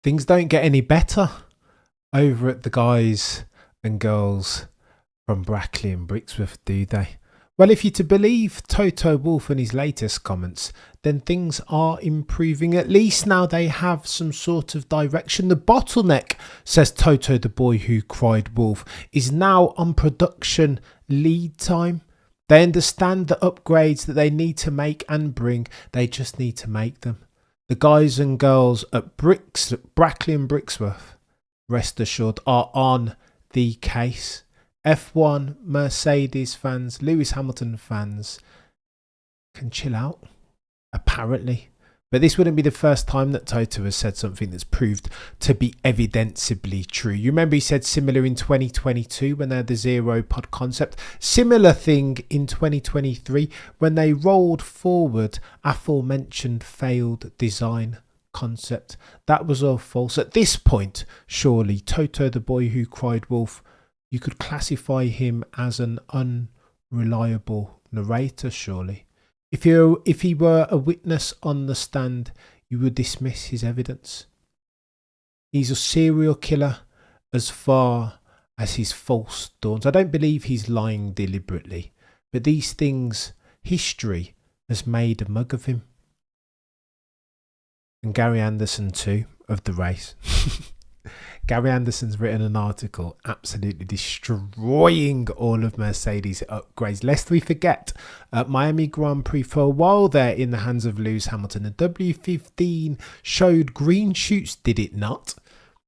Things don't get any better over at the guys and girls from Brackley and Brixworth, do they? Well, if you're to believe Toto Wolff and his latest comments, then things are improving. At least now they have some sort of direction. The bottleneck, says Toto the boy who cried wolf, is now on production lead time. They understand the upgrades that they need to make and bring. They just need to make them. The guys and girls at Brackley and Brixworth, rest assured, are on the case. F1 Mercedes fans, Lewis Hamilton fans can chill out, apparently. But this wouldn't be the first time that Toto has said something that's proved to be evidensibly true. You remember he said similar in 2022 when they had the zero pod concept. Similar thing in 2023 when they rolled forward aforementioned failed design concept. That was all false. At this point, surely, Toto the boy who cried wolf, you could classify him as an unreliable narrator, surely. If he were a witness on the stand, you would dismiss his evidence. He's a serial killer as far as his false dawns. I don't believe he's lying deliberately, but these things, history has made a mug of him. And Gary Anderson too, of the race. Gary Anderson's written an article absolutely destroying all of Mercedes upgrades. Lest we forget, at Miami Grand Prix, for a while there in the hands of Lewis Hamilton, the W15 showed green shoots, did it not?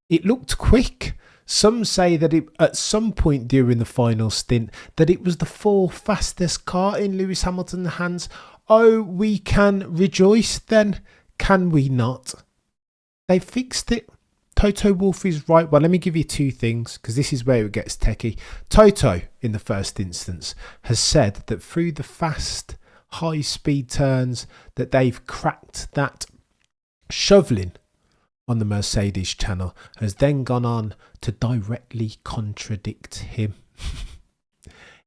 It looked quick. Some say that it, at some point during the final stint, that it was the fourth fastest car in Lewis Hamilton's hands. Oh, we can rejoice then, can we not? They fixed it. Toto Wolff is right. Well, let me give you two things, because this is where it gets techie. Toto, in the first instance, has said that through the fast, high-speed turns that they've cracked that shoveling on the Mercedes channel, has then gone on to directly contradict him.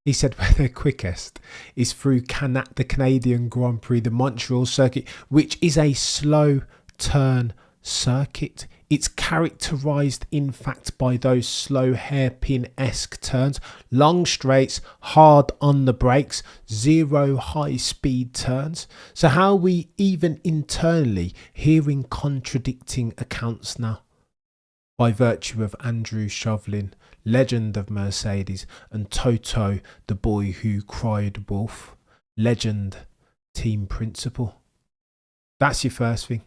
He said where they're quickest is through the Canadian Grand Prix, the Montreal circuit, which is a slow turn circuit. It's characterised, in fact, by those slow hairpin-esque turns, long straights, hard on the brakes, zero high-speed turns. So how are we even internally hearing contradicting accounts now? By virtue of Andrew Chauvelin, legend of Mercedes, and Toto, the boy who cried wolf, legend, team principal. That's your first thing.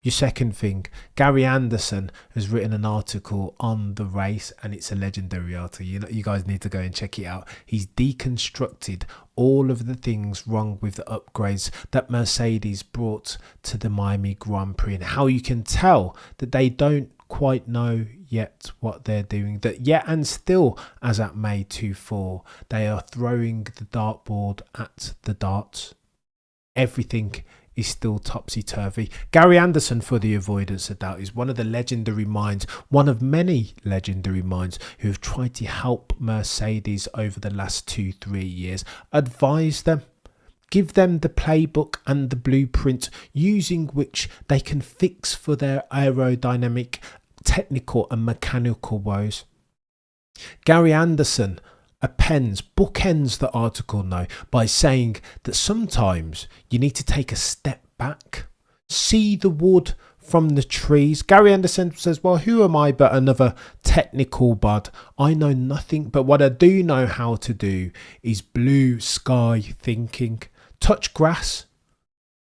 Your second thing, Gary Anderson has written an article on the race, and it's a legendary article. You guys need to go and check it out. He's deconstructed all of the things wrong with the upgrades that Mercedes brought to the Miami Grand Prix, and how you can tell that they don't quite know yet what they're doing. That yet and still, as at May 24, they are throwing the dartboard at the darts. Everything is still topsy-turvy. Gary Anderson, for the avoidance of doubt, is one of the legendary minds, one of many legendary minds who have tried to help Mercedes over the last 2-3 years. Advise them, give them the playbook and the blueprint using which they can fix for their aerodynamic, technical and mechanical woes. Gary Anderson bookends the article now by saying that sometimes you need to take a step back, see the wood from the trees. Gary Anderson says, well, who am I but another technical bud? I know nothing, but what I do know how to do is blue sky thinking. Touch grass,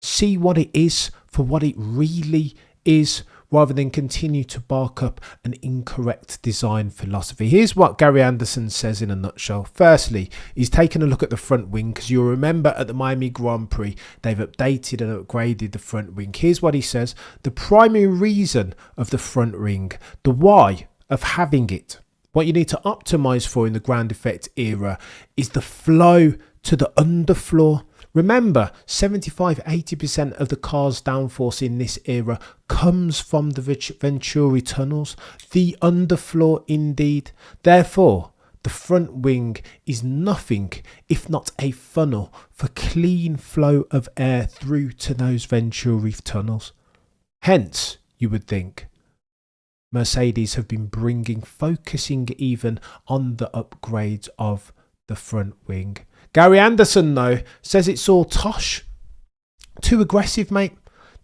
see what it is for what it really is, rather than continue to bark up an incorrect design philosophy. Here's what Gary Anderson says in a nutshell. Firstly, he's taken a look at the front wing, because you'll remember at the Miami Grand Prix, they've updated and upgraded the front wing. Here's what he says. The primary reason of the front wing, the why of having it, what you need to optimize for in the ground effect era, is the flow to the underfloor. Remember, 75-80% of the car's downforce in this era comes from the Venturi tunnels, the underfloor indeed. Therefore, the front wing is nothing if not a funnel for clean flow of air through to those Venturi tunnels. Hence, you would think, Mercedes have been focusing even on the upgrades of the front wing. Gary Anderson, though, says it's all tosh. Too aggressive, mate.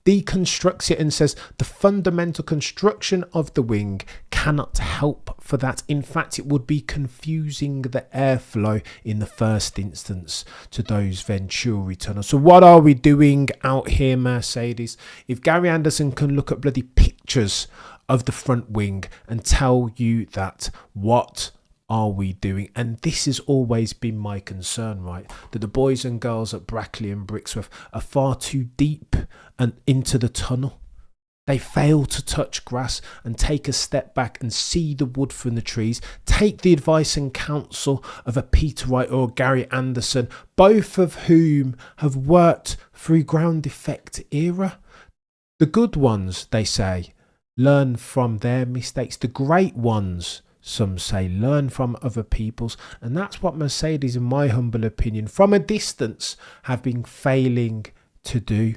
Deconstructs it and says the fundamental construction of the wing cannot help for that. In fact, it would be confusing the airflow in the first instance to those Venturi tunnels. So what are we doing out here, Mercedes? If Gary Anderson can look at bloody pictures of the front wing and tell you that, what are we doing? And this has always been my concern, right? That the boys and girls at Brackley and Brixworth are far too deep and into the tunnel. They fail to touch grass and take a step back and see the wood from the trees. Take the advice and counsel of a Peter Wright or Gary Anderson, both of whom have worked through ground effect era. The good ones, they say, learn from their mistakes. The great ones, some say, learn from other people's. And that's what Mercedes, in my humble opinion, from a distance, have been failing to do.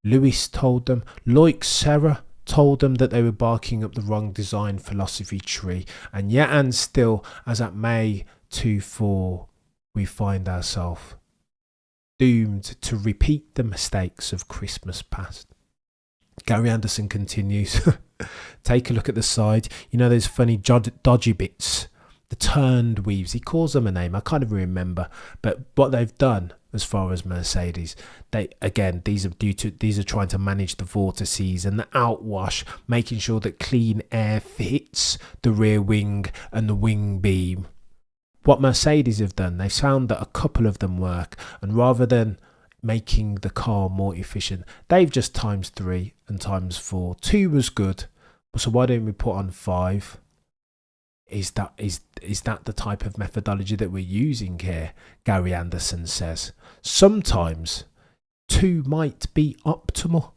Lewis told them, Loic Serra told them that they were barking up the wrong design philosophy tree. And yet and still, as at May 24, we find ourselves doomed to repeat the mistakes of Christmas past. Gary Anderson continues. Take a look at the side. You know those funny dodgy bits, the turned weaves. He calls them a name. I can't even remember. But what they've done, as far as Mercedes, these are trying to manage the vortices and the outwash, making sure that clean air fits the rear wing and the wing beam. What Mercedes have done, they've found that a couple of them work, and rather than making the car more efficient, they've just times 3 and times 4. 2 was good, so why don't we put on 5? Is that the type of methodology that we're using here? Gary Anderson says sometimes 2 might be optimal.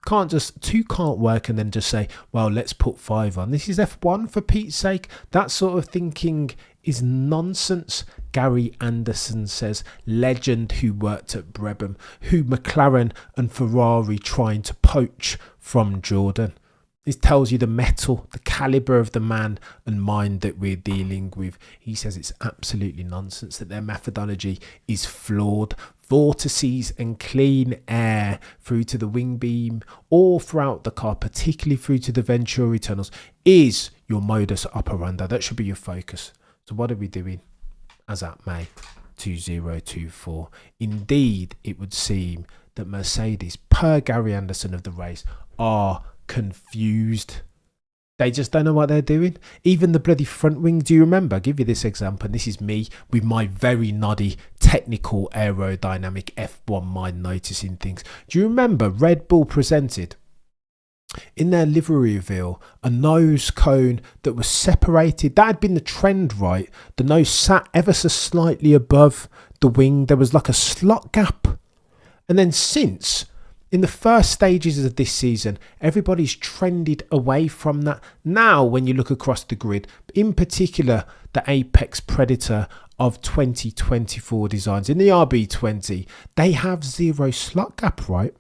2 can't work and then just say, well, let's put 5 on. This is F1, for Pete's sake. That sort of thinking is nonsense. Gary Anderson says, legend who worked at Brabham, who McLaren and Ferrari trying to poach from Jordan. This tells you the metal, the calibre of the man and mind that we're dealing with. He says it's absolutely nonsense, that their methodology is flawed. Vortices and clean air through to the wing beam or throughout the car, particularly through to the Venturi tunnels, is your modus operandi. That should be your focus. So what are we doing as at May 2024? Indeed, it would seem that Mercedes, per Gary Anderson of the race, are confused. They just don't know what they're doing. Even the bloody front wing, do you remember? I'll give you this example. And this is me with my very noddy technical aerodynamic F1 mind noticing things. Do you remember Red Bull presented in their livery reveal a nose cone that was separated? That had been the trend, right? The nose sat ever so slightly above the wing. There was like a slot gap. And then since, in the first stages of this season, everybody's trended away from that. Now, when you look across the grid, in particular, the Apex Predator of 2024 designs in the RB20, they have 0 slot gap, right?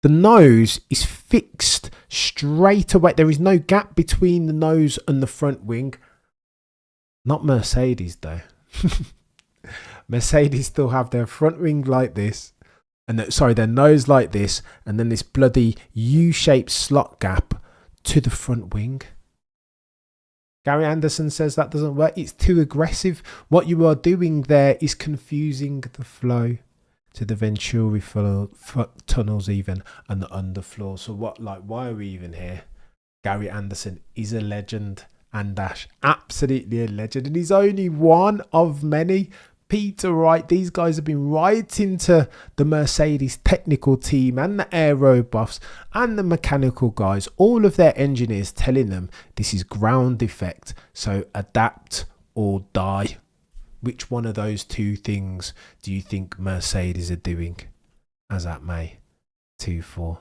The nose is fixed straight away. There is no gap between the nose and the front wing. Not Mercedes, though. Mercedes still have their front wing like this. Their nose like this, and then this bloody U-shaped slot gap to the front wing. Gary Anderson says that doesn't work. It's too aggressive. What you are doing there is confusing the flow to the Venturi tunnels even, and the underfloor. So why are we even here? Gary Anderson is a legend, and absolutely a legend, and he's only one of many. Peter Wright, these guys have been right into the Mercedes technical team and the aero buffs and the mechanical guys, all of their engineers telling them this is ground effect, so adapt or die. Which one of those 2 things do you think Mercedes are doing as at May 24?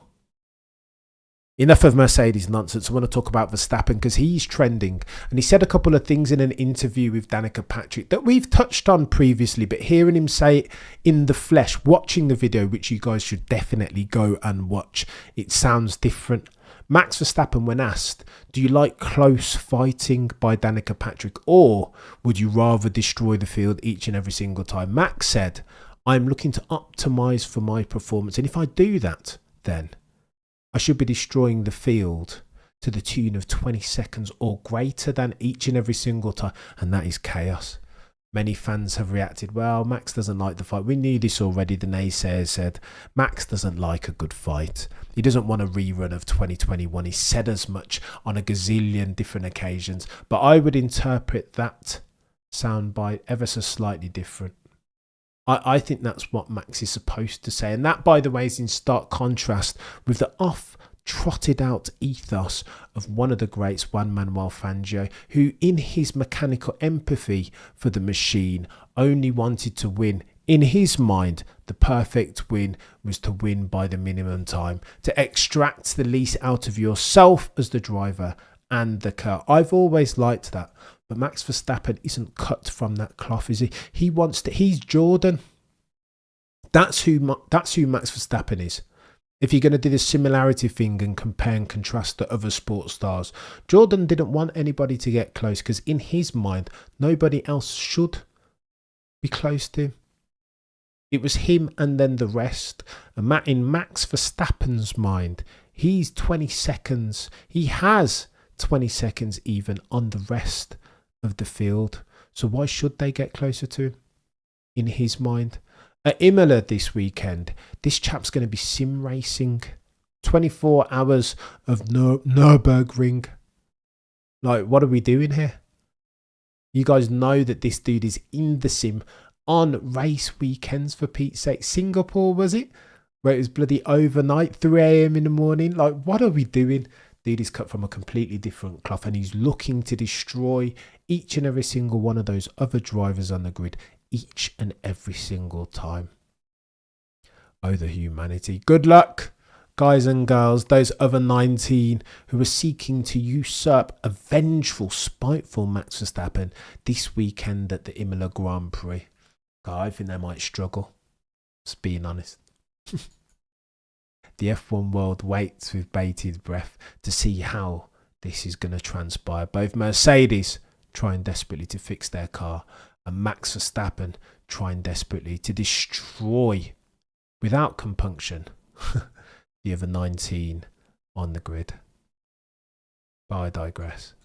Enough of Mercedes nonsense. I want to talk about Verstappen because he's trending. And he said a couple of things in an interview with Danica Patrick that we've touched on previously, but hearing him say it in the flesh, watching the video, which you guys should definitely go and watch, it sounds different. Max Verstappen, when asked, do you like close fighting by Danica Patrick, or would you rather destroy the field each and every single time? Max said, I'm looking to optimise for my performance, and if I do that, then I should be destroying the field to the tune of 20 seconds or greater than each and every single time, and that is chaos. Many fans have reacted, well, Max doesn't like the fight. We knew this already, the naysayers said. Max doesn't like a good fight. He doesn't want a rerun of 2021. He said as much on a gazillion different occasions. But I would interpret that soundbite ever so slightly different. I think that's what Max is supposed to say. And that, by the way, is in stark contrast with the trotted out ethos of one of the greats, Juan Manuel Fangio, who in his mechanical empathy for the machine only wanted to win. In his mind, the perfect win was to win by the minimum time, to extract the least out of yourself as the driver and the car. I've always liked that, but Max Verstappen isn't cut from that cloth, is he? He's Jordan. That's who Max Verstappen is. If you're going to do the similarity thing and compare and contrast to other sports stars, Jordan didn't want anybody to get close because in his mind, nobody else should be close to him. It was him and then the rest. And in Max Verstappen's mind, he's 20 seconds. He has 20 seconds even on the rest of the field. So why should they get closer to him? In his mind. At Imola this weekend, this chap's going to be sim racing. 24 hours of Nürburgring. Like, what are we doing here? You guys know that this dude is in the sim on race weekends, for Pete's sake. Singapore, was it? Where it was bloody overnight, 3 a.m. in the morning. Like, what are we doing? Dude is cut from a completely different cloth and he's looking to destroy each and every single one of those other drivers on the grid each and every single time. Oh, the humanity. Good luck, guys and girls, those other 19 who are seeking to usurp a vengeful, spiteful Max Verstappen this weekend at the Imola Grand Prix. God, I think they might struggle, just being honest. The F1 world waits with bated breath to see how this is going to transpire. Both Mercedes trying desperately to fix their car and Max Verstappen trying desperately to destroy, without compunction, the other 19 on the grid. But I digress.